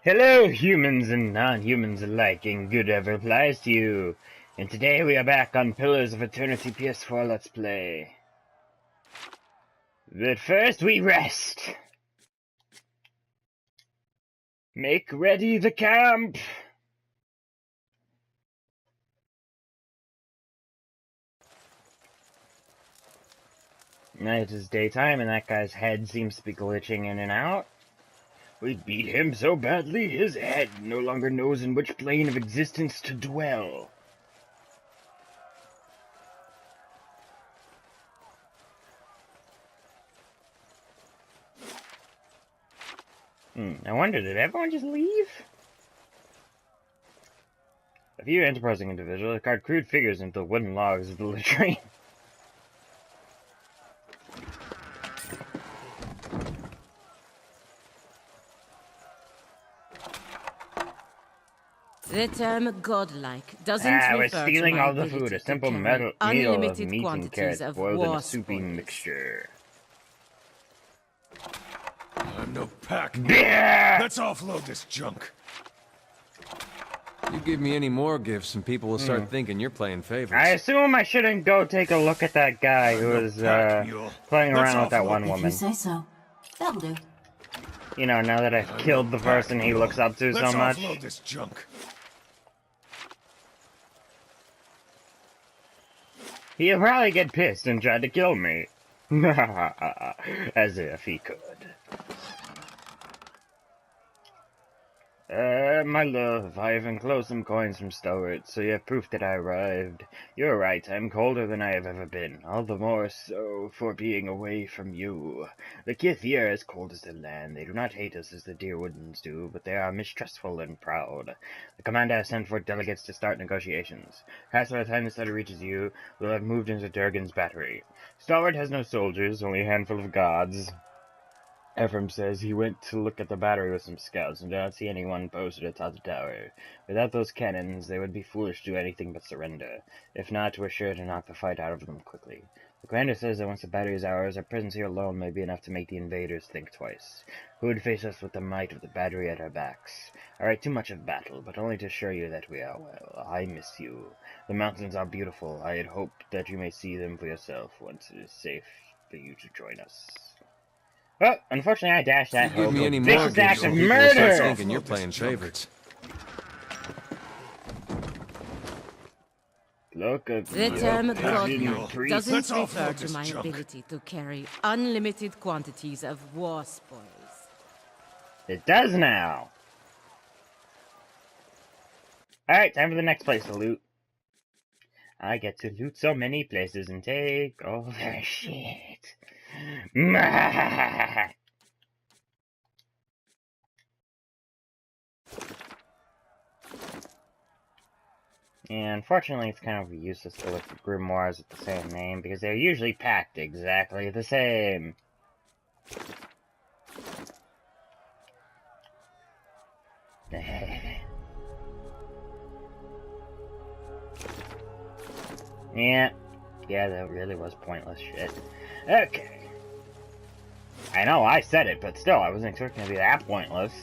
Hello, humans and non-humans alike, and good ever applies to you. And today we are back on Pillars of Eternity PS4 Let's Play. But first we rest. Make ready the camp! It is daytime, and that guy's head seems to be glitching in and out. We beat him so badly, his head no longer knows in which plane of existence to dwell. I wonder, did everyone just leave? A few enterprising individuals carved crude figures into wooden logs of the latrine. The term godlike doesn't refer we're stealing to my all the food. A simple meal of unlimited meat and quantities carrots of boiled in a war soupy spoils. mixture. I'm no pack. Yeah! Let's offload this junk. You give me any more gifts and people will start thinking you're playing favorites. I assume I shouldn't go take a look at that guy who was playing around with that one If you woman. say so. That'll do. You know, now that I've killed the person he looks up to so much. Let's offload this junk. He'll probably get pissed and try to kill me. As if he could. My love, I have enclosed some coins from Stoward, so you have proof that I arrived. You're right, I'm colder than I have ever been, all the more so for being away from you. The Kith here are as cold as the land. They do not hate us as the dear Woodlands do, but they are mistrustful and proud. The commander has sent for delegates to start negotiations. Perhaps by the time this letter reaches you, we'll have moved into Durgan's battery. Stoward has no soldiers, only a handful of guards. Ephraim says he went to look at the battery with some scouts and did not see anyone posted atop the tower. Without those cannons, they would be foolish to do anything but surrender. If not, we're sure to knock the fight out of them quickly. The commander says that once the battery is ours, our presence here alone may be enough to make the invaders think twice. Who would face us with the might of the battery at our backs? I write too much of battle, but only to assure you that we are well. I miss you. The mountains are beautiful. I had hoped that you may see them for yourself once it is safe for you to join us. Well, unfortunately, I dashed that You give me any more vicious gifts act and of people will start murder! thinking you're playing favorites. Look at The term godlike priest. doesn't Let's refer offload to this my junk. ability to carry unlimited quantities of war spoils. It does now. Alright, time for the next place to loot. I get to loot so many places and take all their shit. And unfortunately, it's kind of useless to look for grimoires with the same name, because they're usually packed exactly the same. Yeah, that really was pointless shit. Okay. I know, I said it, but still, I wasn't expecting it to be that pointless.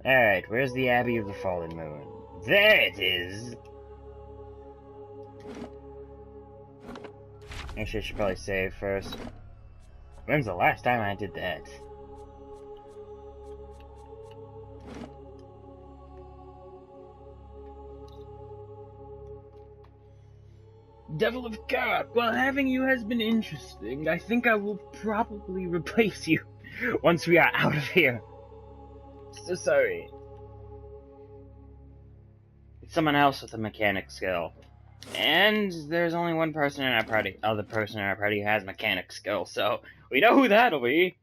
Alright, where's the Abbey of the Fallen Moon? There it is! Actually, I should probably save first. When's the last time I did that? Devil of God, while having you has been interesting, I think I will probably replace you once we are out of here. So sorry. It's someone else with a mechanic skill. And there's only one person in our party, other person in our party who has mechanic skill, so we know who that'll be.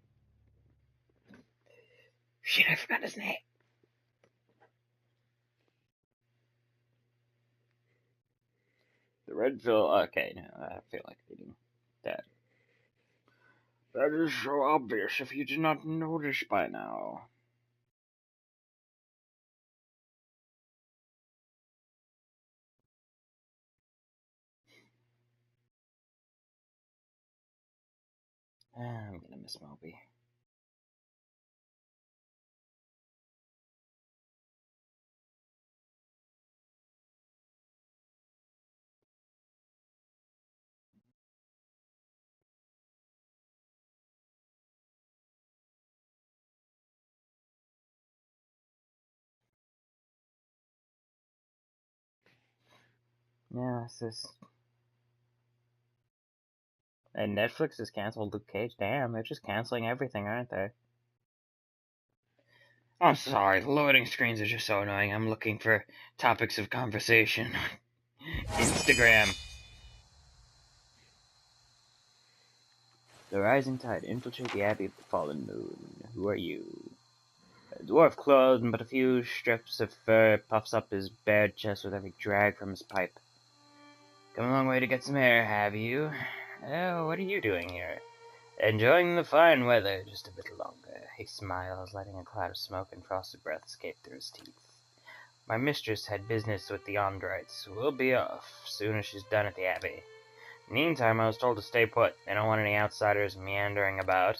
Shit, I forgot his name. The Redville, okay, no, I feel like reading that. That is so obvious if you did not notice by now. I'm gonna miss Moby. Yeah, it's this. And Netflix has canceled Luke Cage. Damn, they're just canceling everything, aren't they? I'm sorry, the loading screens are just so annoying. I'm looking for topics of conversation on Instagram. The rising tide infiltrate the abbey of the fallen moon. Who are you? A dwarf clothed in but a few strips of fur puffs up his bared chest with every drag from his pipe. Come a long way to get some air, have you? Oh, what are you doing here? Enjoying the fine weather just a bit longer. He smiles, letting a cloud of smoke and frosted breath escape through his teeth. My mistress had business with the Ondrites. We'll be off soon as she's done at the abbey. Meantime, I was told to stay put. They don't want any outsiders meandering about.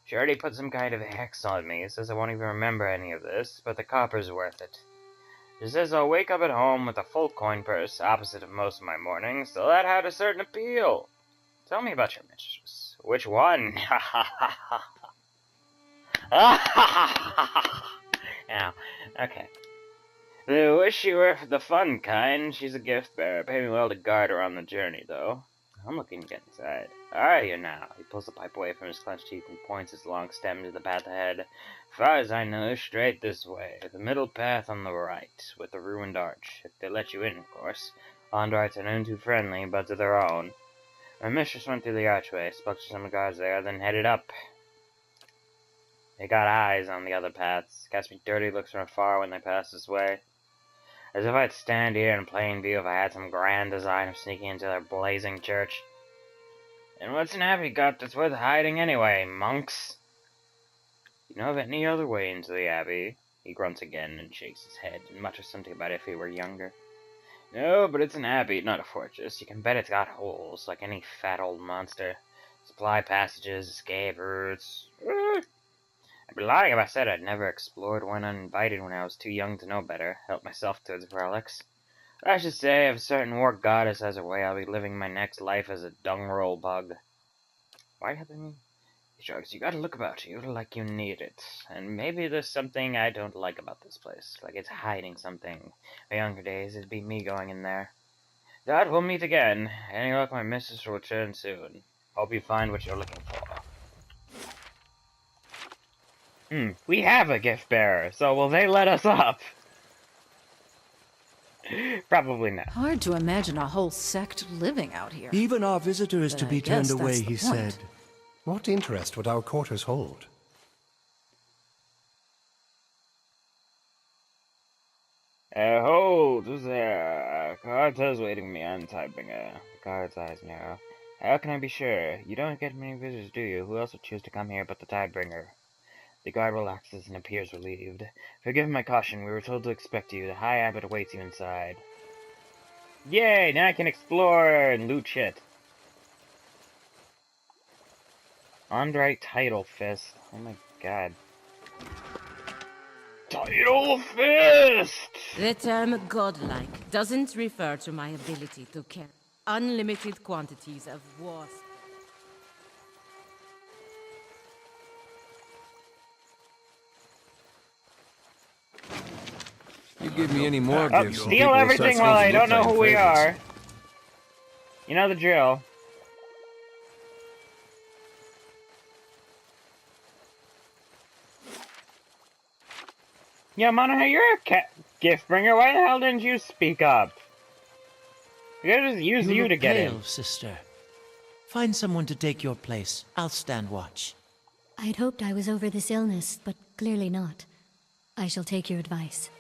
She already put some kind of hex on me. Says I won't even remember any of this, but the copper's worth it. She says I'll wake up at home with a full coin purse, opposite of most of my mornings, so that had a certain appeal. Tell me about your mistress. Which one? Ha ha ha ha. Ha ha ha ha. Now, okay. I wish she were the fun kind. She's a gift bearer. Pay me well to guard her on the journey, though. I'm looking to get inside. Are you now? He pulls the pipe away from his clenched teeth and points his long stem to the path ahead. As far as I know, straight this way. The middle path on the right, with the ruined arch. If they let you in, of course. Ondrites are none too friendly, but to their own. My mistress went through the archway, spoke to some guards there, then headed up. They got eyes on the other paths, cast me dirty looks from afar when they passed this way. As if I'd stand here in plain view if I had some grand design of sneaking into their blazing church. And what's an abbey got that's worth hiding anyway, monks? You know of any other way into the abbey? He grunts again and shakes his head and mutters something about if he were younger. No, but it's an abbey, not a fortress. You can bet it's got holes, like any fat old monster. Supply passages, escape routes. I'd be lying if I said I'd never explored one uninvited when I was too young to know better, help myself to its relics. I should say, if a certain war goddess has her way, I'll be living my next life as a dung-roll bug. Why have me? He shrugs. You gotta look about you like you need it. And maybe there's something I don't like about this place, like it's hiding something. My younger days, it'd be me going in there. Dad, we'll meet again. Any luck, my missus will return soon. Hope you find what you're looking for. We have a gift bearer, so will they let us up? Probably not. Hard to imagine a whole sect living out here. Even our visitor is But to I be turned guess that's away, the he point. said. What interest would our quarters hold? Hold, who's there? Carter's waiting me on Tidebringer. The guard's eyes narrow. How can I be sure? You don't get many visitors, do you? Who else would choose to come here but the Tidebringer? The guard relaxes and appears relieved. Forgive my caution, we were told to expect you. The High Abbot awaits you inside. Yay! Now I can explore and loot shit. Ondrite Title Fist. Oh my god. Title Fist! The term godlike doesn't refer to my ability to carry unlimited quantities of war. You give me any more Oh, gifts, and steal people will start everything while I thinking you're don't know playing who we favorites. are. You know the drill. Yeah, Monaha, you're a gift bringer. Why the hell didn't you speak up? We could just use you to get in. Sister. Find someone to take your place. I'll stand watch. I'd hoped I was over this illness, but clearly not. I shall take your advice.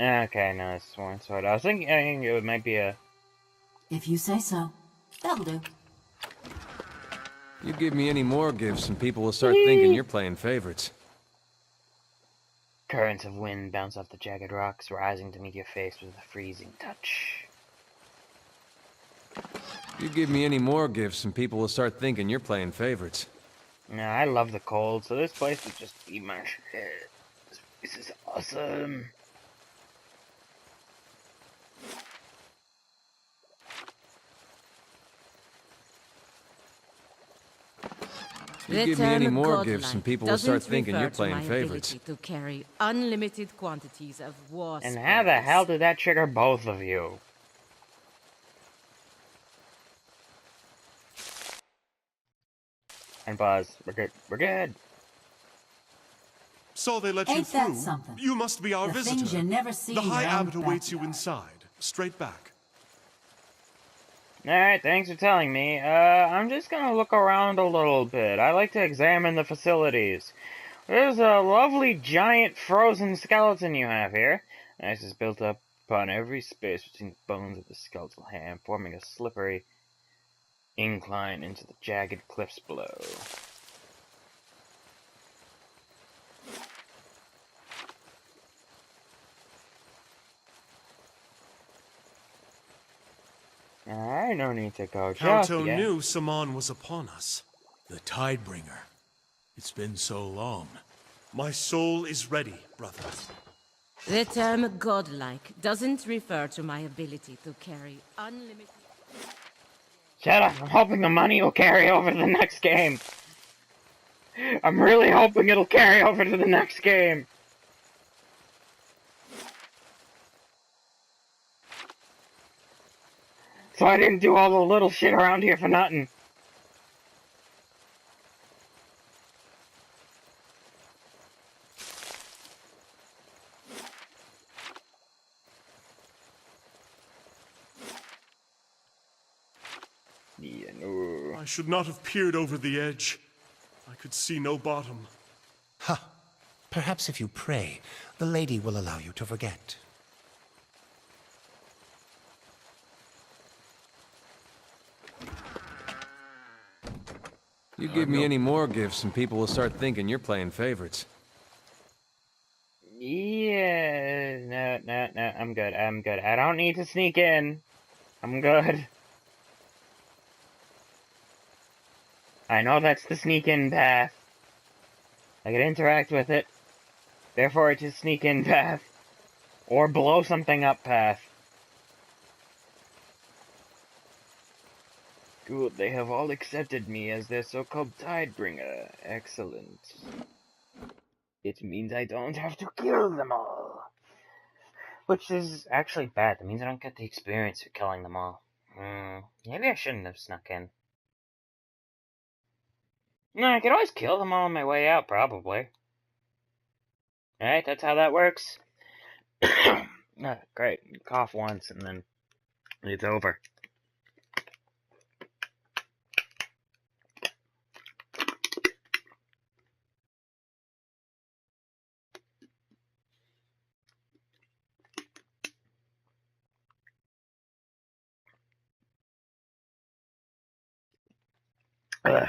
Okay, no, it's one sword. I think it might be a... If you say so. That'll do. You give me any more gifts, and people will start thinking you're playing favorites. Currents of wind bounce off the jagged rocks, rising to meet your face with a freezing touch. You give me any more gifts, and people will start thinking you're playing favorites. No, I love the cold, so this place would just be my shit. This is awesome. You give me any more gifts and people will start thinking you're playing favorites. To carry unlimited quantities of war And how the hell did that trigger both of you? And Buzz, we're good. We're good. So they let you Ain't that through? something? You must be our The visitor. things you never see The in your High own Abbot awaits you backyard. inside. Straight back. Alright, thanks for telling me. I'm just gonna look around a little bit. I like to examine the facilities. There's a lovely giant frozen skeleton you have here. Ice is built up upon every space between the bones of the skeletal hand, forming a slippery incline into the jagged cliffs below. Alright, no need to go just Kauto yet. knew Saman was upon us. The Tidebringer. It's been so long. My soul is ready, brother. The term godlike doesn't refer to my ability to carry unlimited... Shut up, I'm hoping the money will carry over to the next game. I'm really hoping it'll carry over to the next game. So I didn't do all the little shit around here for nothing. Yeah, no. I should not have peered over the edge. I could see no bottom. Ha! Perhaps if you pray, the lady will allow you to forget. You give me any more gifts and people will start thinking you're playing favorites. Yeah, no, I'm good. I don't need to sneak in. I'm good. I know that's the sneak-in path. I can interact with it. Therefore, it's a sneak-in path. Or blow something up path. Good, they have all accepted me as their so-called Tidebringer. Excellent. It means I don't have to kill them all. Which is actually bad. That means I don't get the experience of killing them all. Maybe I shouldn't have snuck in. No, I could always kill them all on my way out, probably. Alright, that's how that works. Great. Cough once and then it's over. Ugh.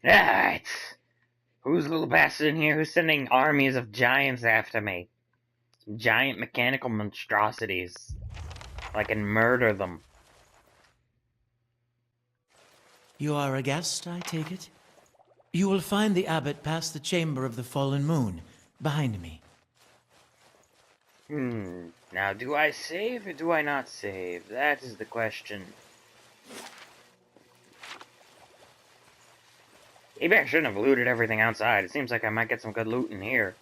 Alright. Who's the little bastard in here who's sending armies of giants after me? Some giant mechanical monstrosities. I can murder them. You are a guest, I take it? You will find the abbot past the Chamber of the Fallen Moon, behind me. Now, do I save or do I not save? That is the question. Maybe I shouldn't have looted everything outside. It seems like I might get some good loot in here.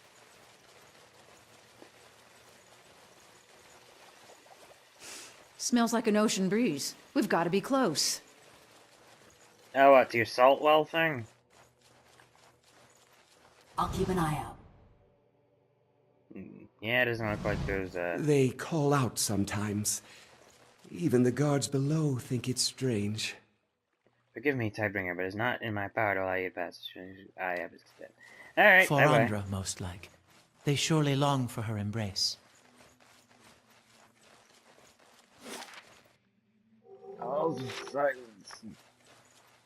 Smells like an ocean breeze. We've got to be close. Oh, what, your salt well thing? I'll keep an eye out. Yeah, it doesn't look like there's a... They call out sometimes. Even the guards below think it's strange. Forgive me, Tidebringer, but it's not in my power to allow you to pass. I have instead. Alright, For bye-bye. Andra, most like. They surely long for her embrace. Oh, silence.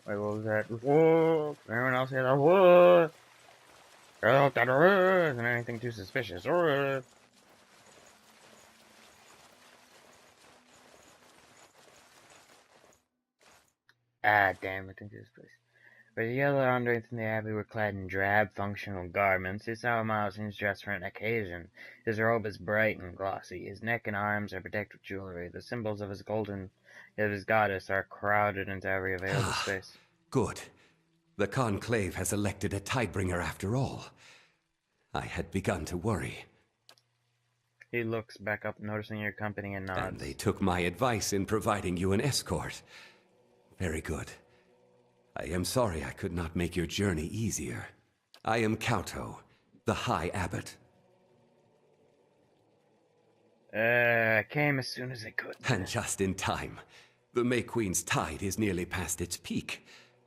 Wait, what was that? Whoa! Everyone else hear that? Whoa! Isn't anything too suspicious? Ah, damn, I think this place. Where the yellow underneath in the abbey were clad in drab, functional garments, he saw Miles's dressed for an occasion. His robe is bright and glossy. His neck and arms are bedecked with jewelry. The symbols of his goddess are crowded into every available space. Good. The Conclave has elected a Tidebringer after all. I had begun to worry. He looks back up, noticing your company, and nods. And they took my advice in providing you an escort. Very good. I am sorry I could not make your journey easier. I am Kauto, the High Abbot. I came as soon as I could. And just in time. The May Queen's tide is nearly past its peak.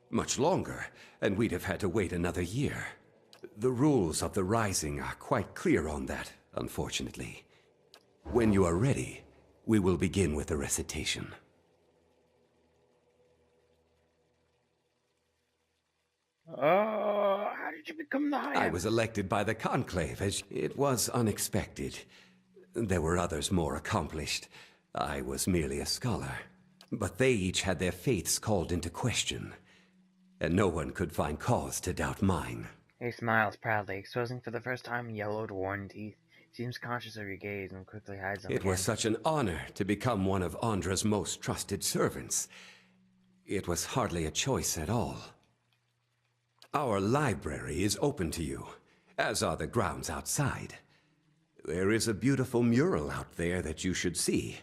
Much longer, and we'd have had to wait another year. The rules of the Rising are quite clear on that, unfortunately. When you are ready, we will begin with the recitation. Oh, how did you become the High Abbot? I was elected by the Conclave, as it was unexpected. There were others more accomplished. I was merely a scholar. But they each had their faiths called into question, and no one could find cause to doubt mine. He smiles proudly, exposing for the first time yellowed, worn teeth. He seems conscious of your gaze and quickly hides them It again. was such an honor to become one of Andra's most trusted servants. It was hardly a choice at all. Our library is open to you, as are the grounds outside. There is a beautiful mural out there that you should see,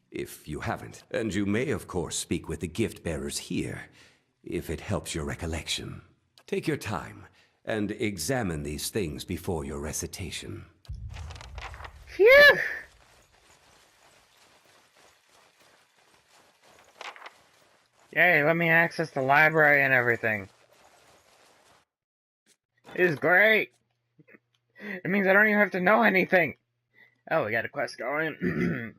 if you haven't. And you may, of course, speak with the gift bearers here, if it helps your recollection. Take your time, and examine these things before your recitation. Phew! Yay, let me access the library and everything. This is great! It means I don't even have to know anything! Oh, we got a quest going.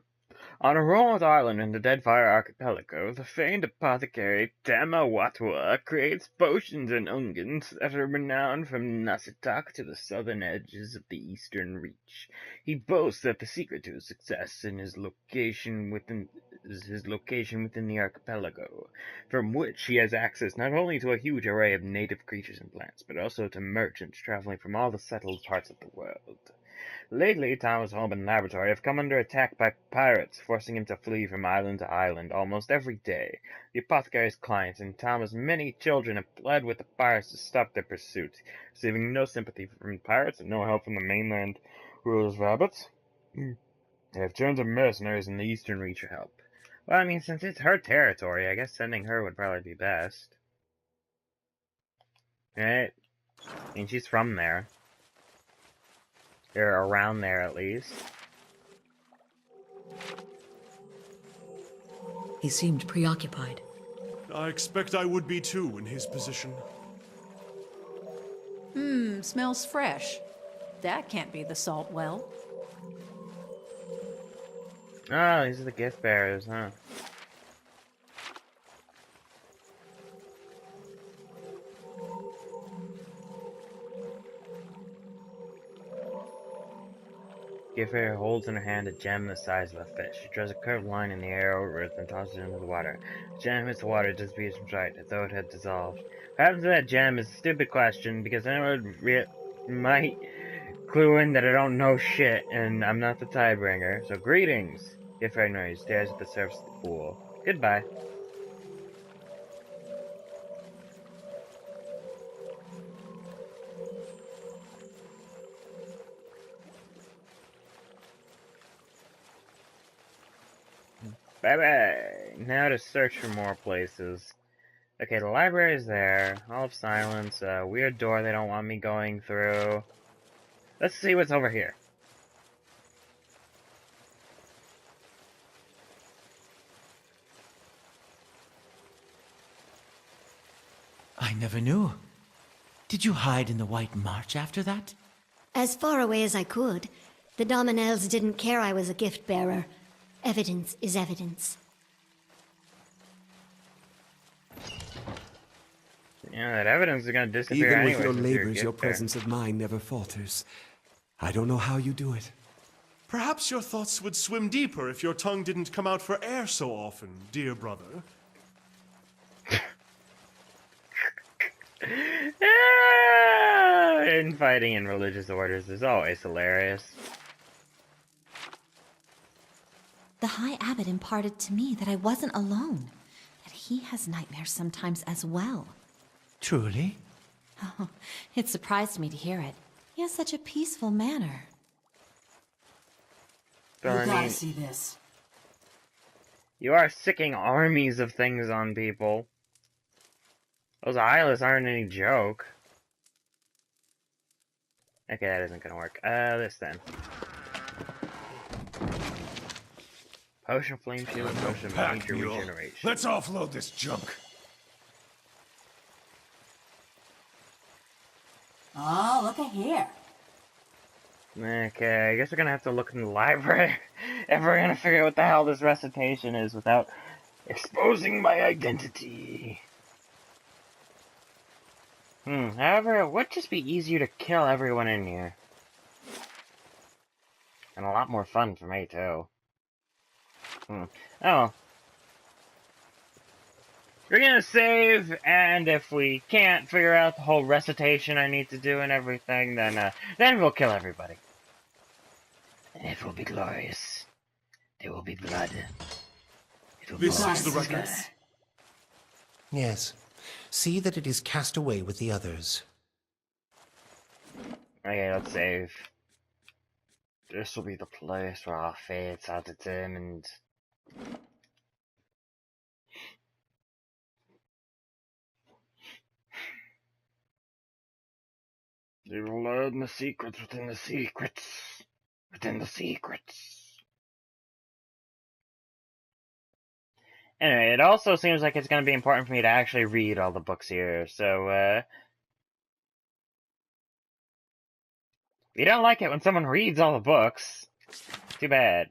On a remote island in the Deadfire Archipelago, the famed apothecary Tamawatwa creates potions and unguents that are renowned from Nasitak to the southern edges of the Eastern Reach. He boasts that the secret to his success in his location within the archipelago, from which he has access not only to a huge array of native creatures and plants, but also to merchants traveling from all the settled parts of the world. Lately, Thomas' home and laboratory have come under attack by pirates, forcing him to flee from island to island almost every day. The apothecary's clients and Thomas' many children have pled with the pirates to stop their pursuit, receiving no sympathy from pirates and no help from the mainland rulers' rabbits. They have turned to mercenaries in the Eastern Reach for help. Well, I mean, since it's her territory, I guess sending her would probably be best. Right? I mean, she's from there. They're around there, at least. He seemed preoccupied. I expect I would be too in his position. Smells fresh. That can't be the salt well. Oh, these are the gift bearers, huh? Gift bearer holds in her hand a gem the size of a fish. She draws a curved line in the air over it and tosses it into the water. The gem hits the water, it disappears from sight, as though it had dissolved. What happens to that gem is a stupid question, because then it might clue in that I don't know shit, and I'm not the Tidebringer. So greetings! Gift bearer ignores you, stares at the surface of the pool. Goodbye. Bye-bye! Now to search for more places. Okay, the library is there. Hall of Silence, a weird door they don't want me going through. Let's see what's over here. I never knew. Did you hide in the White March after that? As far away as I could. The Dominels didn't care I was a gift bearer. Evidence is evidence. Yeah, that evidence is gonna disappear Even anyway. with your since you're a labors, your gift bearer. presence of mind never falters. I don't know how you do it. Perhaps your thoughts would swim deeper if your tongue didn't come out for air so often, dear brother. infighting in religious orders is always hilarious. The High Abbot imparted to me that I wasn't alone, that he has nightmares sometimes as well. Truly? Oh, it surprised me to hear it. He has such a peaceful manner. You gotta see this. You are sicking armies of things on people. Those eyelets aren't any joke. Okay, that isn't gonna work. This then. Potion flame shield, potion major regeneration. Let's offload this junk. Oh, look at here. Okay, I guess we're gonna have to look in the library if we're gonna figure out what the hell this recitation is without exposing my identity. However, it would just be easier to kill everyone in here. And a lot more fun for me, too. Oh. We're gonna save, and if we can't figure out the whole recitation I need to do and everything, then we'll kill everybody. And it will be glorious. There will be blood. It will be This is the record. Yes. See that it is cast away with the others. Okay, let's save. This will be the place where our fates are determined. They will learn the secrets within the secrets. Within the secrets. Anyway, it also seems like it's going to be important for me to actually read all the books here, so, if you don't like it when someone reads all the books, too bad.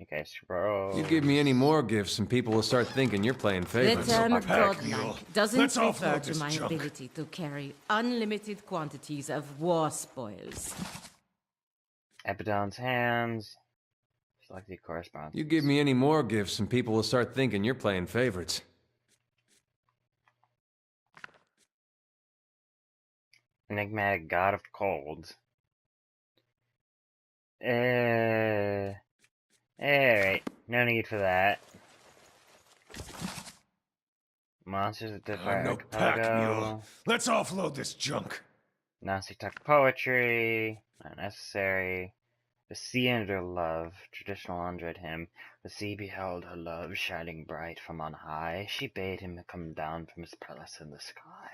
Okay, scroll. You give me any more gifts and people will start thinking you're playing The favorites. term Neil. godlike doesn't Let's refer offload to this my junk. ability to carry unlimited quantities of war spoils. Abaddon's hands. Select the correspondence. You give me any more gifts and people will start thinking you're playing favorites. Enigmatic God of Cold. Alright, no need for that. Monsters of Different No pack mule. Archipelago. Let's offload this junk. Nazi Tuck Poetry. Not necessary. The Sea Under Love. Traditional Android hymn. The sea beheld her love shining bright from on high. She bade him come down from his palace in the sky.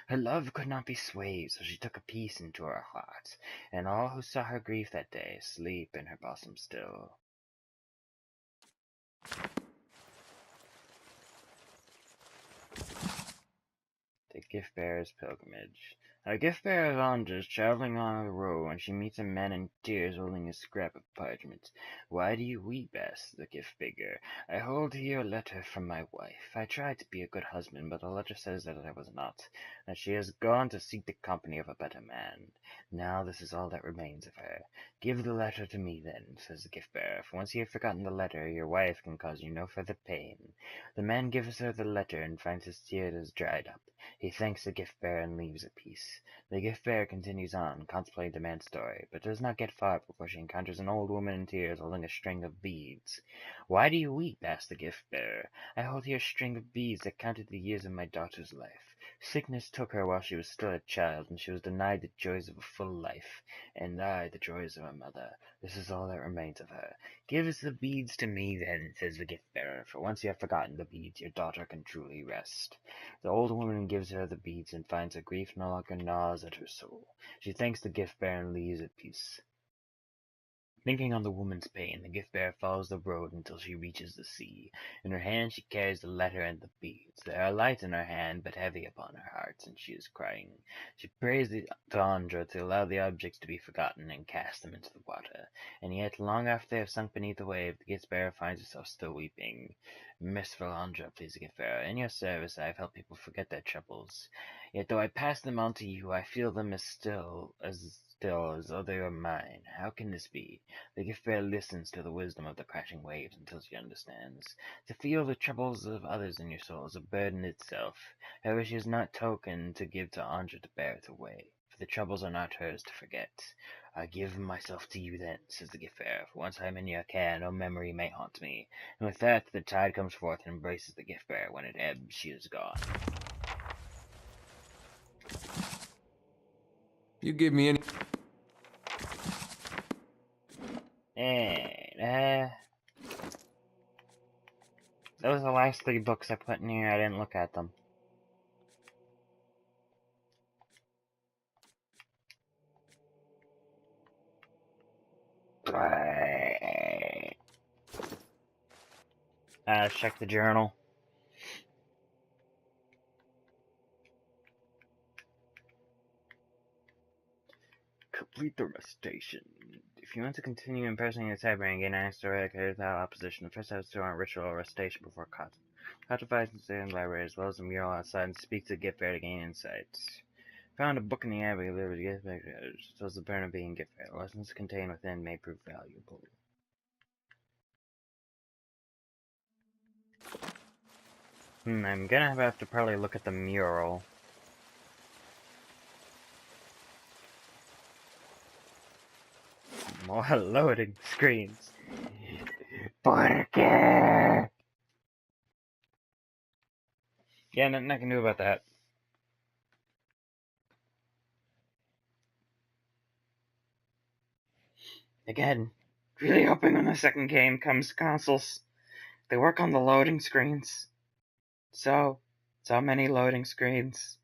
Her love could not be swayed, so she took a peace into her heart, and all who saw her grief that day sleep in her bosom still. The Gift Bearer's Pilgrimage. A gift bearer wanders, traveling on the road, when she meets a man in tears holding a scrap of parchment. Why do you weep? Asked the gift bearer. I hold here a letter from my wife. I tried to be a good husband, but the letter says that I was not, that she has gone to seek the company of a better man. Now this is all that remains of her. Give the letter to me then, says the gift bearer, for once you have forgotten the letter, your wife can cause you no further pain. The man gives her the letter and finds his tears dried up. He thanks the gift bearer and leaves at peace. The gift bearer continues on, contemplating the man's story, but does not get far before she encounters an old woman in tears holding a string of beads. Why do you weep? Asked the gift bearer. I hold here a string of beads that counted the years of my daughter's life. Sickness took her while she was still a child, and she was denied the joys of a full life, and I the joys of a mother. This is all that remains of her. Give us the beads to me, then, says the gift-bearer, for once you have forgotten the beads, your daughter can truly rest. The old woman gives her the beads and finds her grief no longer gnaws at her soul. She thanks the gift-bearer and leaves at peace. Thinking on the woman's pain, the gift-bearer follows the road until she reaches the sea. In her hand she carries the letter and the beads. They are light in her hand, but heavy upon her heart, and she is crying. She prays to Andra to allow the objects to be forgotten and cast them into the water. And yet, long after they have sunk beneath the wave, the gift-bearer finds herself still weeping. Merciful Andra, please the gift-bearer, in your service I have helped people forget their troubles. Yet though I pass them on to you, I feel them as still as though they were mine. How can this be? The gift-bearer listens to the wisdom of the crashing waves until she understands. To feel the troubles of others in your soul is a burden itself. However, she has not token to give to Andra to bear it away. The troubles are not hers to forget. I give myself to you then, says the gift bearer. For once I am in your care, no memory may haunt me. And with that, the tide comes forth and embraces the gift bearer. When it ebbs, she is gone. You give me any... And, those are the last 3 books I put in here. I didn't look at them. Let's check the journal. Complete the recitation. If you want to continue impersonating the Cyber and gain access to records without opposition, the first has to run a ritual recitation before codifies in the library as well as a mural outside and speak to the gift bearer to gain insights. Found a book in the abbey delivered to gift bearers, so the burden of being gift bearer. The lessons contained within may prove valuable. I'm gonna have to probably look at the mural. More loading screens. ¿Por qué? Yeah, nothing I can do about that. Again, really hoping when the second game comes to consoles, they work on the loading screens. So many loading screens.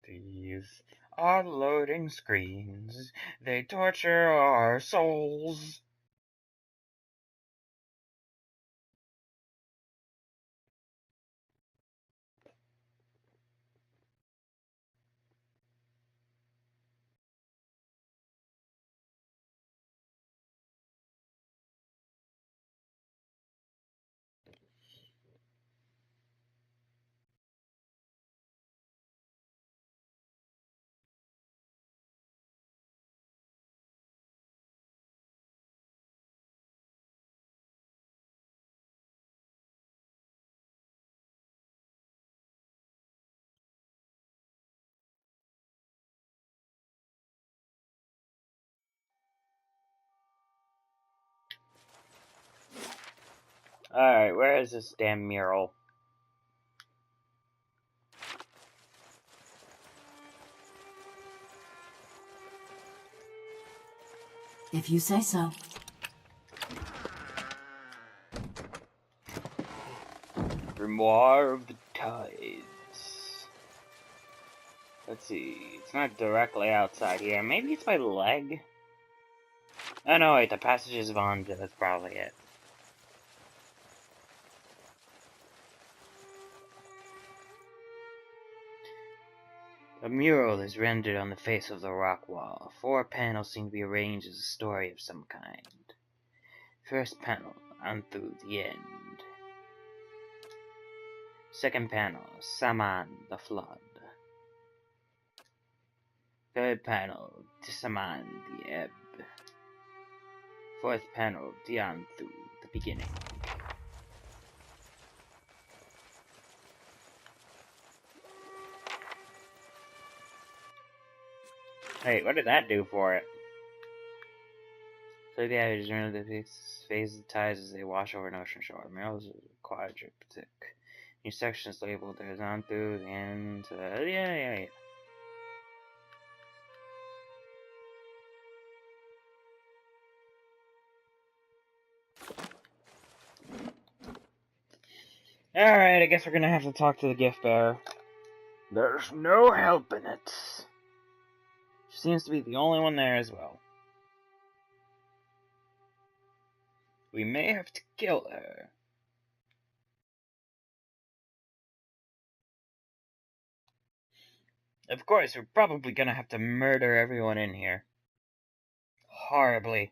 These are loading screens. They torture our souls. Alright, where is this damn mural? If you say so. Grimoire of the Tides. Let's see, it's not directly outside here. Maybe it's my leg? Oh no, wait, the Passages of Anja, that's probably it. A mural is rendered on the face of the rock wall. 4 panels seem to be arranged as a story of some kind. First panel, on through the end. Second panel, Saman, the flood. Third panel, Tisaman, the ebb. Fourth panel, Dianthu, the beginning. Wait, what did that do for it? So yeah, just remember the phase of the tides as they wash over an ocean shore. Murals are quadriptych. New sections labeled there's on through the end. Yeah. Alright, I guess we're gonna have to talk to the gift bearer. There's no help in it. She seems to be the only one there as well. We may have to kill her. Of course, we're probably gonna have to murder everyone in here. Horribly.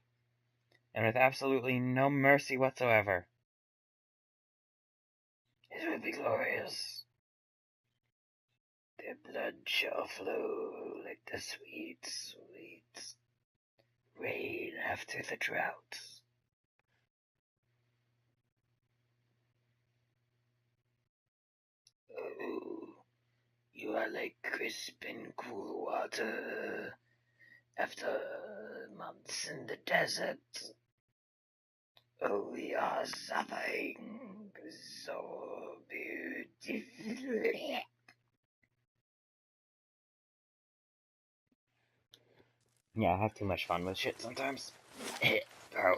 And with absolutely no mercy whatsoever. It would be glorious. Their blood shall flow like the sweet, sweet rain after the drought. You are like crisp and cool water after months in the desert. Oh, we are suffering so beautifully. Yeah, I have too much fun with shit sometimes. Bro.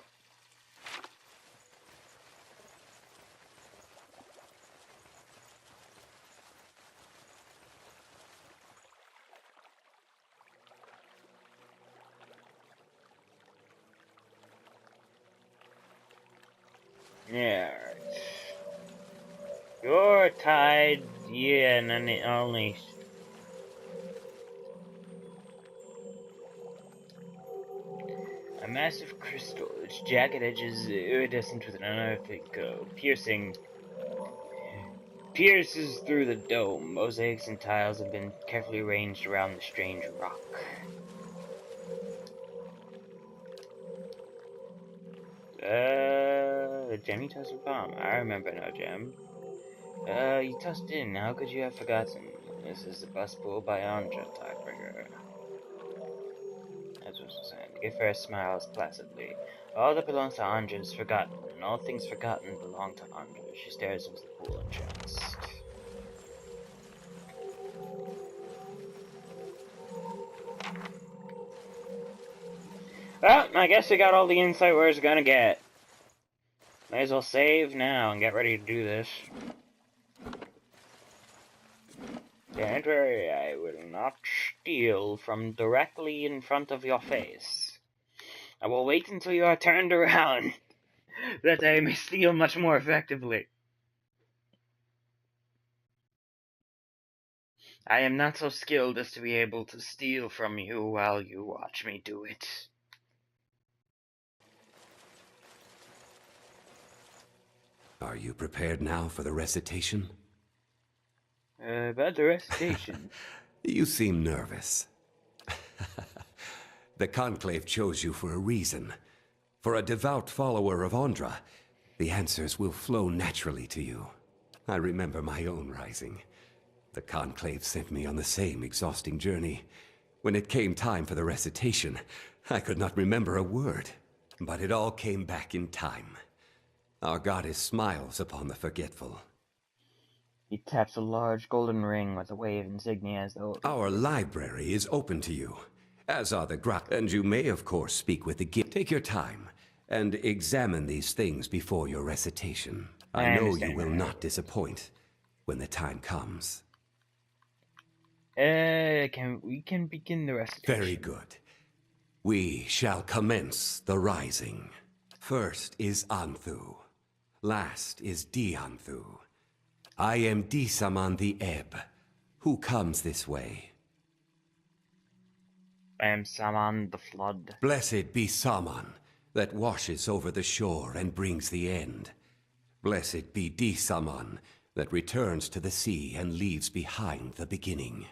Yeah. You're tied, yeah, and then it only. A massive crystal, its jagged edges iridescent with an unearthly glow, pierces through the dome. Mosaics and tiles have been carefully arranged around the strange rock. Gem you tossed bomb. I remember now, Gem. You tossed in. How could you have forgotten? This is the bus pool by Anja, Tidebringer. As was saying, the gift smiles placidly. All that belongs to Anja is forgotten, and all things forgotten belong to Anja. She stares into the pool entranced. Well, I guess we got all the insight we're gonna get. May as well save now and get ready to do this. Don't worry, I will not steal from directly in front of your face. I will wait until you are turned around, that I may steal much more effectively. I am not so skilled as to be able to steal from you while you watch me do it. Are you prepared now for the recitation? About the recitation. You seem nervous. The Conclave chose you for a reason. For a devout follower of Andra, the answers will flow naturally to you. I remember my own rising. The Conclave sent me on the same exhausting journey. When it came time for the recitation, I could not remember a word. But it all came back in time. Our goddess smiles upon the forgetful. He taps a large golden ring with a wave insignia as though... Our library is open to you, as are the grot, and you may, of course, speak with the gift. Take your time, and examine these things before your recitation. I know you will not disappoint when the time comes. We can begin the recitation. Very good. We shall commence the rising. First is Anthu. Last is Dianthu. I am Disaman the Ebb. Who comes this way? I am Saman the Flood. Blessed be Saman, that washes over the shore and brings the end. Blessed be Disaman, that returns to the sea and leaves behind the beginning.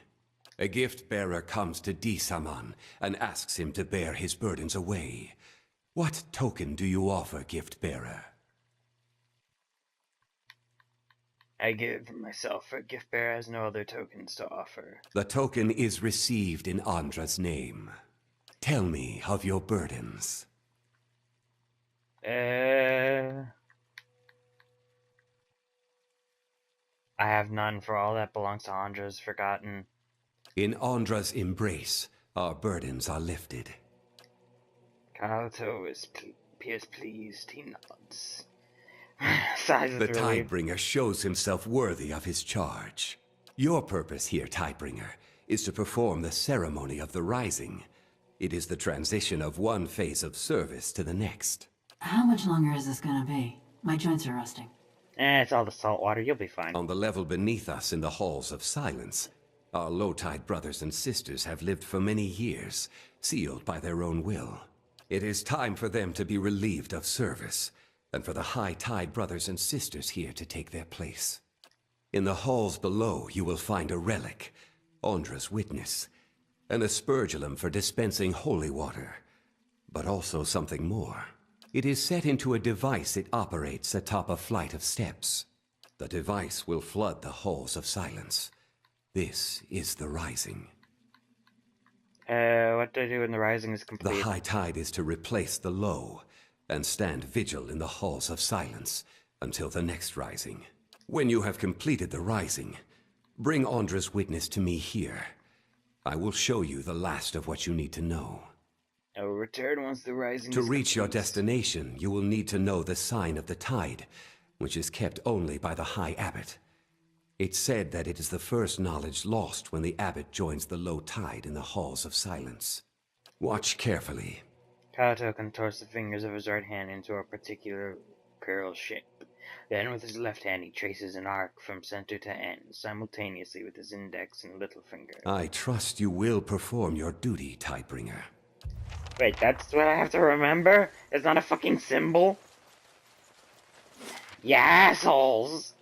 A gift-bearer comes to Disaman and asks him to bear his burdens away. What token do you offer, gift-bearer? I give myself, for gift-bearer has no other tokens to offer. The token is received in Andra's name. Tell me of your burdens. I have none, for all that belongs to Andra is forgotten. In Andra's embrace, our burdens are lifted. Kaoto is pleased, he nods. Sighs The with relief. Tidebringer shows himself worthy of his charge. Your purpose here, Tidebringer, is to perform the ceremony of the rising. It is the transition of one phase of service to the next. How much longer is this gonna be? My joints are rusting. It's all the salt water, you'll be fine. On the level beneath us in the Halls of Silence, our low-tide brothers and sisters have lived for many years, sealed by their own will. It is time for them to be relieved of service, and for the high-tide brothers and sisters here to take their place. In the halls below, you will find a relic, Andra's witness, an aspergillum for dispensing holy water, but also something more. It is set into a device it operates atop a flight of steps. The device will flood the halls of silence. This is the rising. What do I do when the rising is complete? The high tide is to replace the low, and stand vigil in the halls of silence until the next rising. When you have completed the rising, bring Andra's witness to me here. I will show you the last of what you need to know. I will return once the rising To is reach your complete. destination, you will need to know the sign of the tide, which is kept only by the High Abbot. It's said that it is the first knowledge lost when the abbot joins the low tide in the halls of silence. Watch carefully. Kato contorts the fingers of his right hand into a particular curl shape. Then with his left hand he traces an arc from center to end, simultaneously with his index and little finger. I trust you will perform your duty, Tidebringer. Wait, that's what I have to remember? It's not a fucking symbol? You assholes!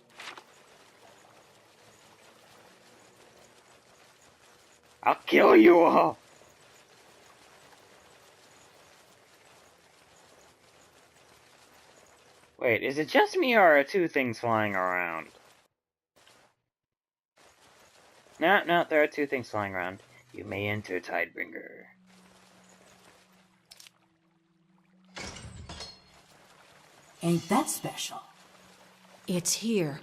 I'll kill you all! Wait, is it just me or are two things flying around? No, there are two things flying around. You may enter, Tidebringer. Ain't that special? It's here.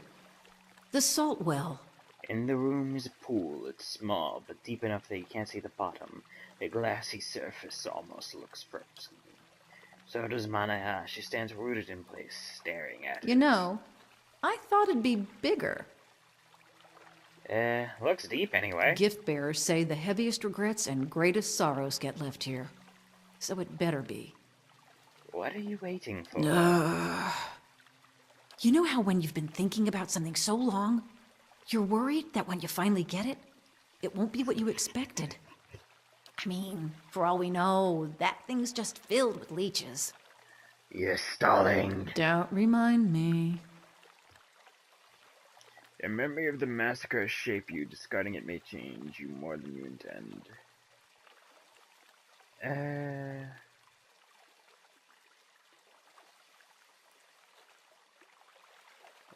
The salt well. In the room is a pool. It's small, but deep enough that you can't see the bottom. The glassy surface almost looks frozen. So does Manaha. She stands rooted in place, staring at it. You know, I thought it'd be bigger. Looks deep anyway. Gift bearers say the heaviest regrets and greatest sorrows get left here. So it better be. What are you waiting for? You know how when you've been thinking about something so long, you're worried that when you finally get it, it won't be what you expected? I mean, for all we know, that thing's just filled with leeches. You're stalling. Don't remind me. The memory of the massacre shape you. Discarding it may change you more than you intend.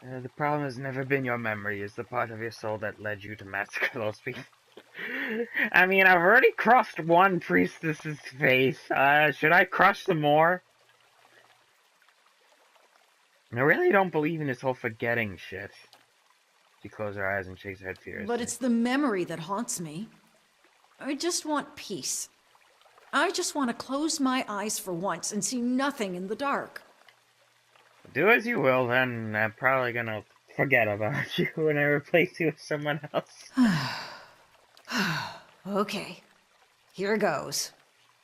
The problem has never been your memory. It's the part of your soul that led you to massacre those people. I mean, I've already crushed one priestess's face. Should I crush some more? I really don't believe in this whole forgetting shit. She closes her eyes and shakes her head furiously. But it's the memory that haunts me. I just want peace. I just want to close my eyes for once and see nothing in the dark. Do as you will, then. I'm probably gonna forget about you when I replace you with someone else. Okay, here goes.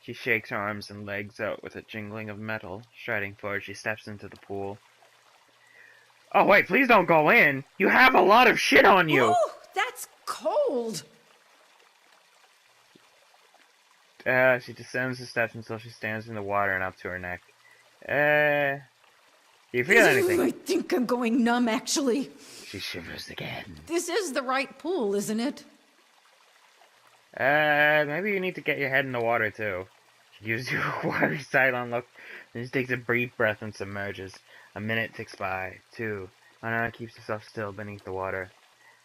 She shakes her arms and legs out with a jingling of metal. Striding forward, she steps into the pool. Oh wait, please don't go in! You have a lot of shit on you! Oh, that's cold! She descends the steps until she stands in the water and up to her neck. Do you feel anything? I think I'm going numb, actually. She shivers again. This is the right pool, isn't it? Maybe you need to get your head in the water, too. She gives you a watery sidelong look, then she takes a brief breath and submerges. A minute ticks by. 2. Anna keeps herself still beneath the water.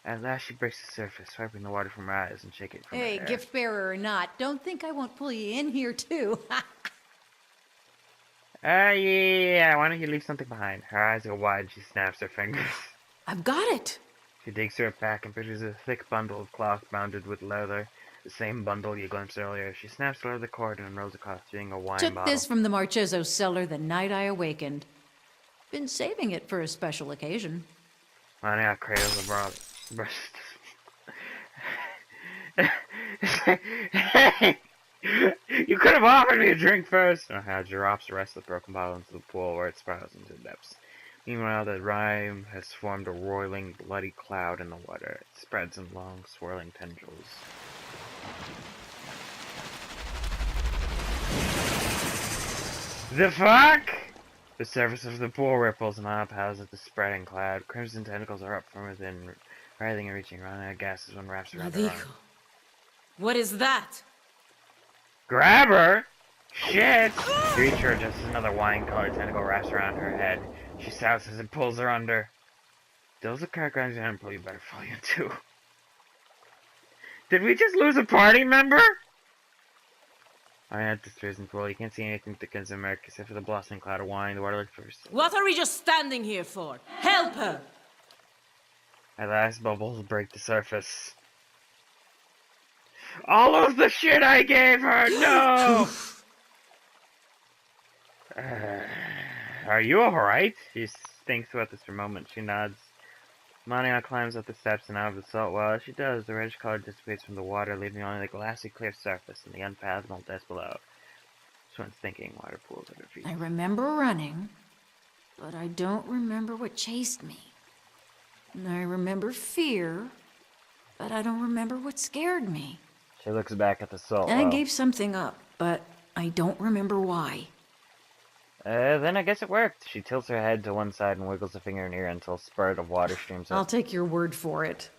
At last she breaks the surface, wiping the water from her eyes and shaking it from her Hey, hair. gift bearer or not, don't think I won't pull you in here, too. Yeah, why don't you leave something behind? Her eyes go wide and she snaps her fingers. I've got it! She digs through her pack and produces a thick bundle of cloth bounded with leather. The same bundle you glimpsed earlier. She snaps the leather cord and unrolls the cloth, being a wine Took bottle. this from the Marchezo cellar the night I awakened. Been saving it for a special occasion. Mania cradles the breast. You could have offered me a drink first! Drops the rest of the broken bottle into the pool where it spirals into the depths. Meanwhile, the rime has formed a roiling, bloody cloud in the water. It spreads in long, swirling tendrils. The fuck? The surface of the pool ripples and up as the spreading cloud. Crimson tentacles are up from within, writhing and reaching. Rana gasps when wraps around her arm. What is that? Grab her! Shit! To reach her, just as another wine-colored tentacle wraps around her head. She shouts as it pulls her under. Dills the car grinds down and pull you better fall you too. Did we just lose a party member? I had this reason for you can't see anything that can emerge except for the blossoming cloud of wine. The water looks first. What are we just standing here for? Help her! At last, bubbles break the surface. All of the shit I gave her! No! Are you alright? She thinks about this for a moment. She nods. Monia climbs up the steps and out of the salt well. As she does, the reddish color dissipates from the water, leaving only the glassy clear surface and the unfathomable depths below. She went thinking, water pools at her feet. I remember running, but I don't remember what chased me. And I remember fear, but I don't remember what scared me. She looks back at the salt And well. I gave something up, but I don't remember why. Then I guess it worked. She tilts her head to one side and wiggles a finger in her ear until a spurt of water streams I'll up. take your word for it.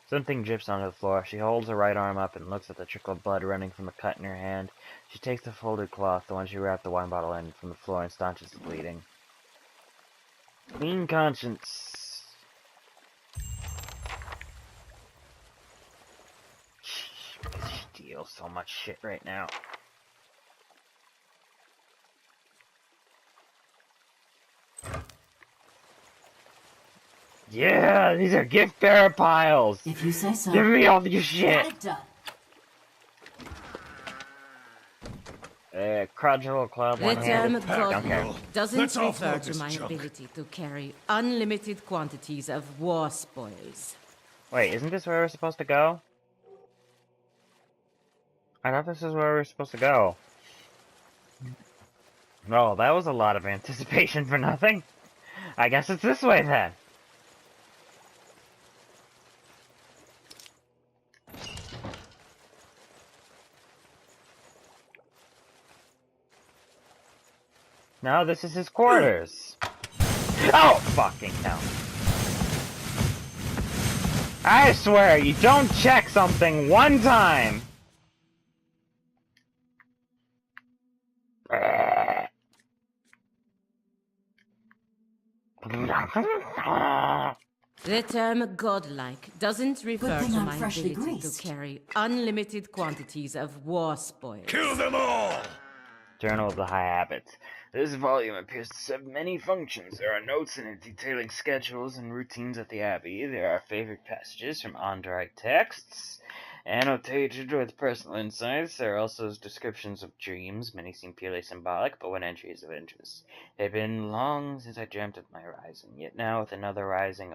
Something drips onto the floor. She holds her right arm up and looks at the trickle of blood running from a cut in her hand. She takes the folded cloth, the one she wrapped the wine bottle in, from the floor and staunches the bleeding. Clean conscience. She deals so much shit right now. Yeah, these are gift bearer piles. If you say so. Give me all your shit. Got it done. Crudgel Club, The one-handed. term Don't care. God doesn't Let's refer offload to this my junk. ability to carry unlimited quantities of war spoils. Wait, isn't this where we're supposed to go? I thought this is where we were supposed to go. Oh, that was a lot of anticipation for nothing. I guess it's this way then. No, this is his quarters. Oh, fucking hell. I swear, you don't check something one time. The term godlike doesn't refer thing to I'm my freshly ability greased. to carry unlimited quantities of war spoils. Kill them all! Journal of the High Habits. This volume appears to serve many functions. There are notes in it detailing schedules and routines at the Abbey. There are favorite passages from Andrite texts, annotated with personal insights. There are also descriptions of dreams. Many seem purely symbolic, but one entry is of interest. It had been long since I dreamt of my rising, yet now with another rising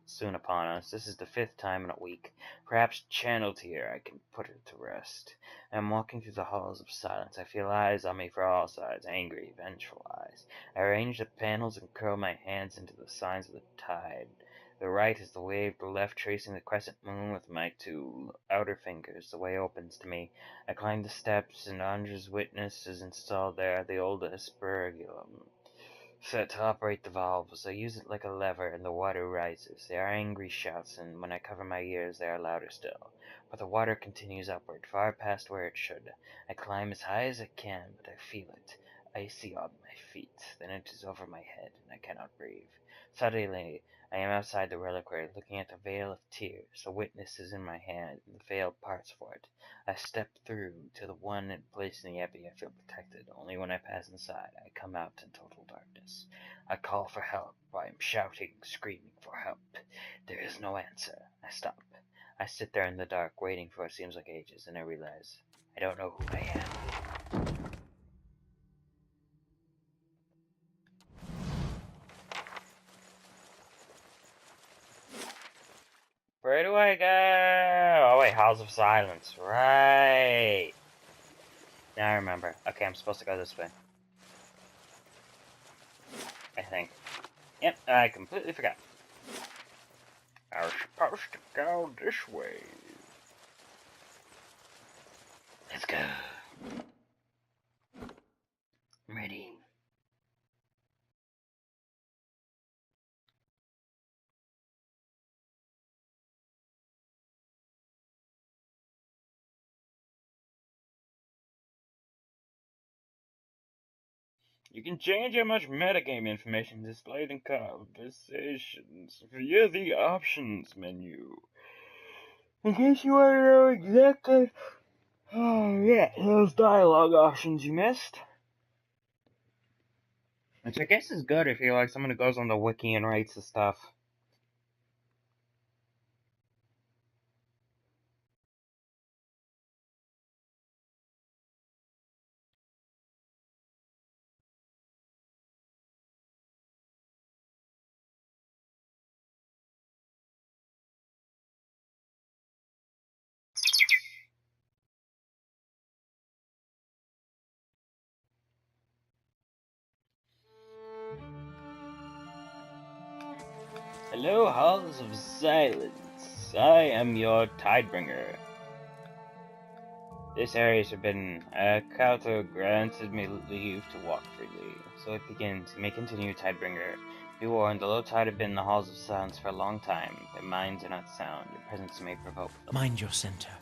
soon upon us, this is the 5th time in a week. Perhaps channeled here, I can put it to rest. I am walking through the halls of silence. I feel eyes on me from all sides, angry, vengeful eyes. I arrange the panels and curl my hands into the signs of the tide. The right is the wave, the left tracing the crescent moon with my 2 outer fingers. The way opens to me. I climb the steps, and Andra's witness is installed there, the old aspergillum. Set to operate the valves. I use it like a lever, and the water rises. They are angry shouts, and when I cover my ears, they are louder still. But the water continues upward, far past where it should. I climb as high as I can, but I feel it, icy on my feet. Then it is over my head, and I cannot breathe. Suddenly, I am outside the reliquary, looking at the veil of tears. The witness is in my hand, and the veil parts for it. I step through to the one place in the abbey. I feel protected. Only when I pass inside, I come out in total darkness. I call for help. I am shouting, screaming for help. There is no answer. I stop. I sit there in the dark, waiting for what seems like ages, and I realize I don't know who I am. Where do I go? Oh wait, Halls of Silence. Right. Now I remember. Okay, I'm supposed to go this way. I think. Yep, I completely forgot. I was supposed to go this way. Let's go. I'm ready. You can change how much metagame information is displayed in conversations via the options menu. In case you want to know exactly, oh yeah, those dialogue options you missed. Which I guess is good if you're like someone who goes on the wiki and writes the stuff. Hello, Halls of Silence. I am your Tidebringer. This area has been Kauto granted me leave to walk freely, so it begins. You may continue, Tidebringer. Be warned, the low tide have been in the halls of silence for a long time. Their minds are not sound. Your presence may provoke them. Mind your center.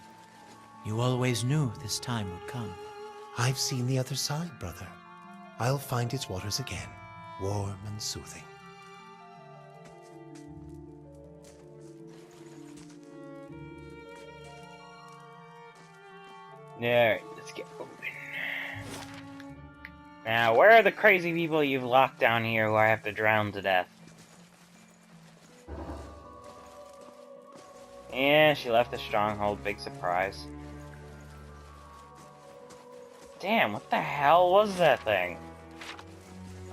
You always knew this time would come. I've seen the other side, brother. I'll find its waters again, warm and soothing. Alright, let's get moving. Now, where are the crazy people you've locked down here who I have to drown to death? Yeah, she left the stronghold, big surprise. Damn, what the hell was that thing?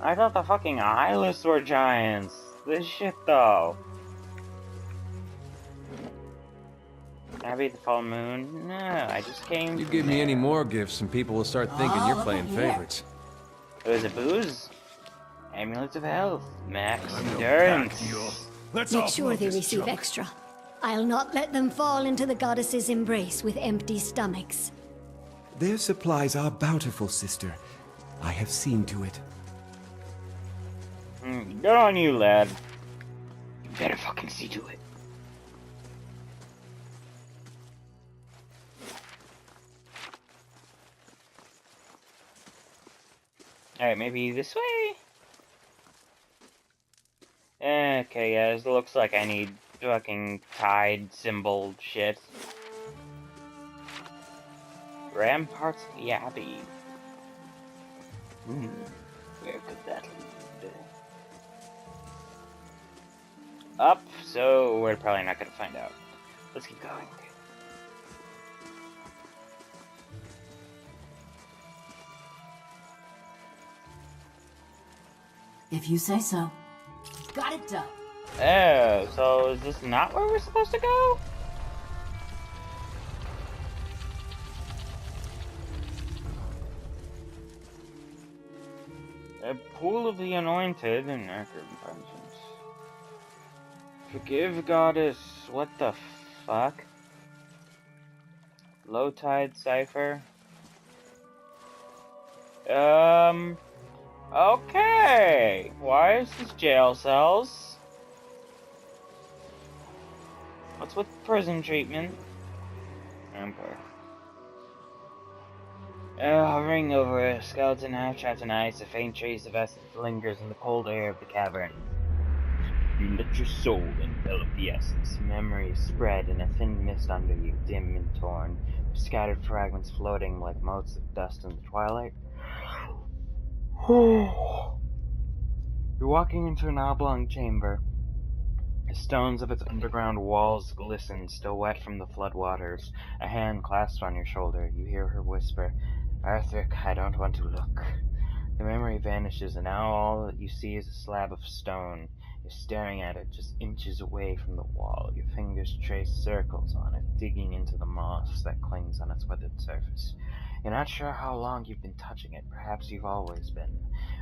I thought the fucking eyeless were giants. This shit, though. Abby the full moon? No, I just came. You give me any more gifts and people will start thinking you're playing favorites. It was a booze. Amulets of health. Max endurance. Make sure they receive extra. I'll not let them fall into the goddess's embrace with empty stomachs. Their supplies are bountiful, sister. I have seen to it. Good on you, lad. You better fucking see to it. Alright, maybe this way? Okay, guys, it looks like I need fucking tide symbol shit. Ramparts of the Abbey. Where could that lead? Up, so we're probably not gonna find out. Let's keep going. If you say so. Got it done. Oh, so is this not where we're supposed to go? A pool of the anointed and nectar of vengeance. Forgive, goddess. What the fuck? Low tide cipher. Okay. Why is this jail cells? What's with prison treatment? Empire. Hovering over a skeleton half trapped in ice, a faint trace of essence lingers in the cold air of the cavern. You let your soul envelop the essence. Memories spread in a thin mist under you, dim and torn, scattered fragments floating like motes of dust in the twilight. You're walking into an oblong chamber. The stones of its underground walls glisten, still wet from the floodwaters. A hand clasps on your shoulder. You hear her whisper, "Arthur, I don't want to look." The memory vanishes, and now all that you see is a slab of stone. You're staring at it just inches away from the wall. Your fingers trace circles on it, digging into the moss that clings on its weathered surface. You're not sure how long you've been touching it. Perhaps you've always been.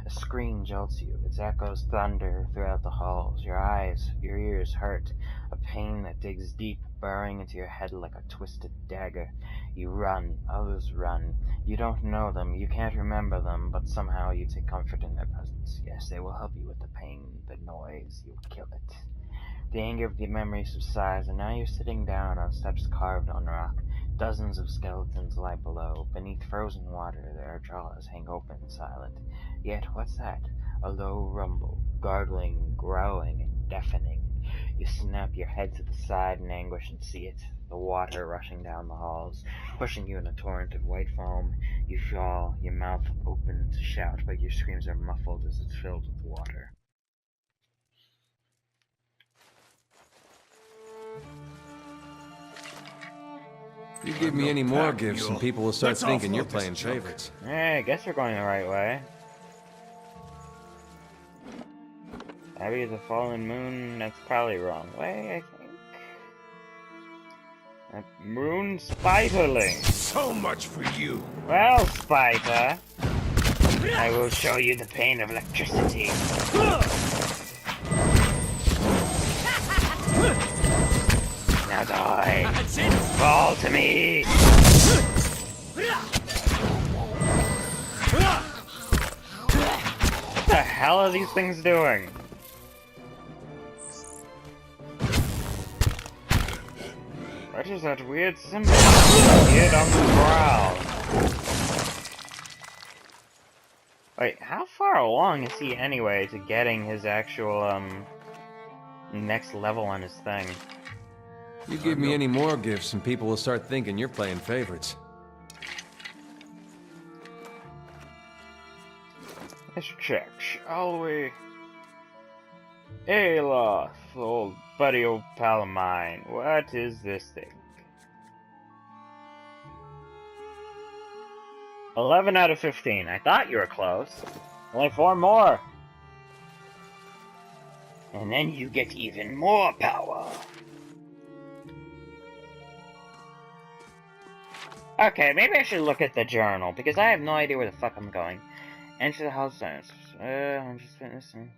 A scream jolts you. Its echoes thunder throughout the halls. Your eyes, your ears hurt. A pain that digs deep, burrowing into your head like a twisted dagger. You run. Others run. You don't know them. You can't remember them, but somehow you take comfort in their presence. Yes, they will help you with the pain, the noise. You'll kill it. The anger of the memory subsides, and now you're sitting down on steps carved on rock. Dozens of skeletons lie below. Beneath frozen water, their jaws hang open, silent. Yet, what's that? A low rumble, gargling, growling, and deafening. You snap your head to the side in anguish and see it. the water rushing down the halls, pushing you in a torrent of white foam. You fall, your mouth open to shout, but your screams are muffled as it's filled with water. You give me any more gifts and people will start thinking you're playing favorites. I guess we're going the right way. Abbey of the Fallen Moon, that's probably wrong way, I think. A moon spiderling. So much for you. Well, Spider, I will show you the pain of electricity. Now die. Fall to me. What the hell are these things doing? What is that weird symbol appeared on the ground? Wait, how far along is he anyway to getting his actual, next level on his thing? You give me any more gifts and people will start thinking you're playing favorites. Let's check, shall we? Aloth, old buddy, old pal of mine, what is this thing? 11 out of 15. I thought you were close. Only 4 more. And then you get even more power. Okay, maybe I should look at the journal, because I have no idea where the fuck I'm going. Enter the house science. I'm just fitness. On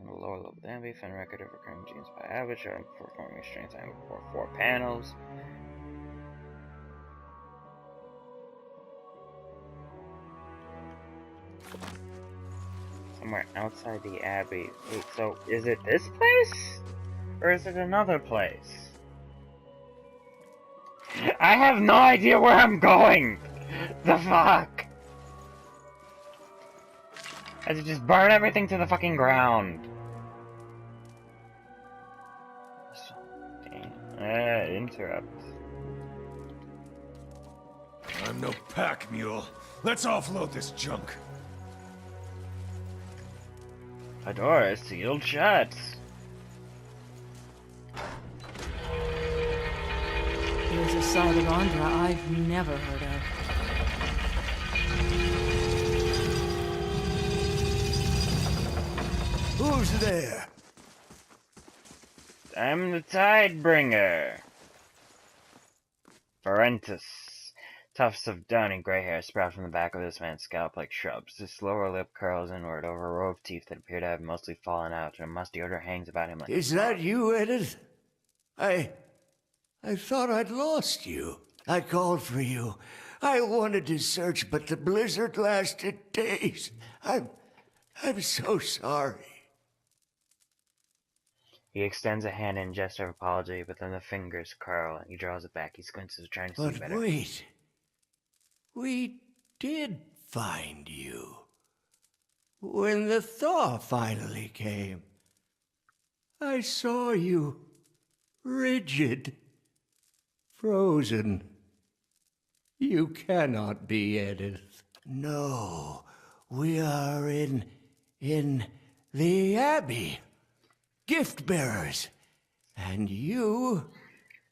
the lower level, the Abbey, find record of recurring genes by average, or performing strength time for 4 panels. Somewhere outside the Abbey. Wait, so is it this place? Or is it another place? I have no idea where I'm going! The fuck? I should just burn everything to the fucking ground. Interrupt. I'm no pack mule. Let's offload this junk. The door is sealed shut. Here's a side of Andra I've never heard of. Who's there? I'm the Tidebringer. Varentus. Tufts of downy gray hair sprout from the back of this man's scalp like shrubs. His lower lip curls inward over a row of teeth that appear to have mostly fallen out, and a musty odor hangs about him like... Is that you, Edith? I thought I'd lost you. I called for you. I wanted to search, but the blizzard lasted days. I'm so sorry. He extends a hand in gesture of apology, but then the fingers curl, and he draws it back. He squints as trying to see better. But wait. We did find you. When the thaw finally came, I saw you rigid, frozen. You cannot be Edith. No, we are in the Abbey. Gift bearers. And you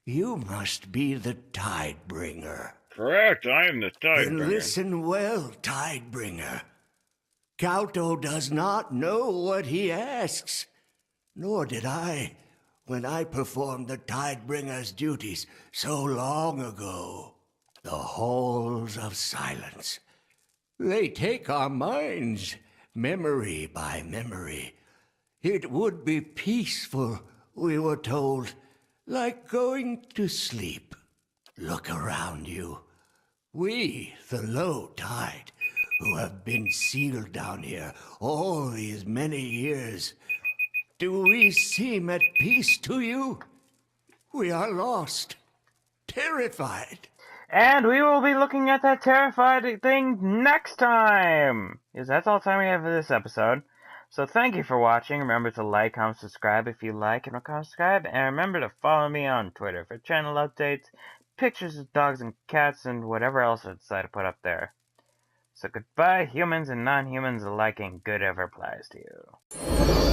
must be the Tidebringer. Correct, I am the Tidebringer. Then listen well, Tidebringer. Kauto does not know what he asks, nor did I when I performed the Tidebringer's duties so long ago. The halls of silence. They take our minds, memory by memory. It would be peaceful, we were told, like going to sleep. Look around you. We, the low tide, who have been sealed down here all these many years, do we seem at peace to you? We are lost, terrified. And we will be looking at that terrified thing next time! Because that's all the time we have for this episode. So thank you for watching. Remember to like, comment, subscribe if you like and subscribe. And remember to follow me on Twitter for channel updates, pictures of dogs and cats, and whatever else I decide to put up there. So goodbye, humans and non-humans alike, and good ever applies to you.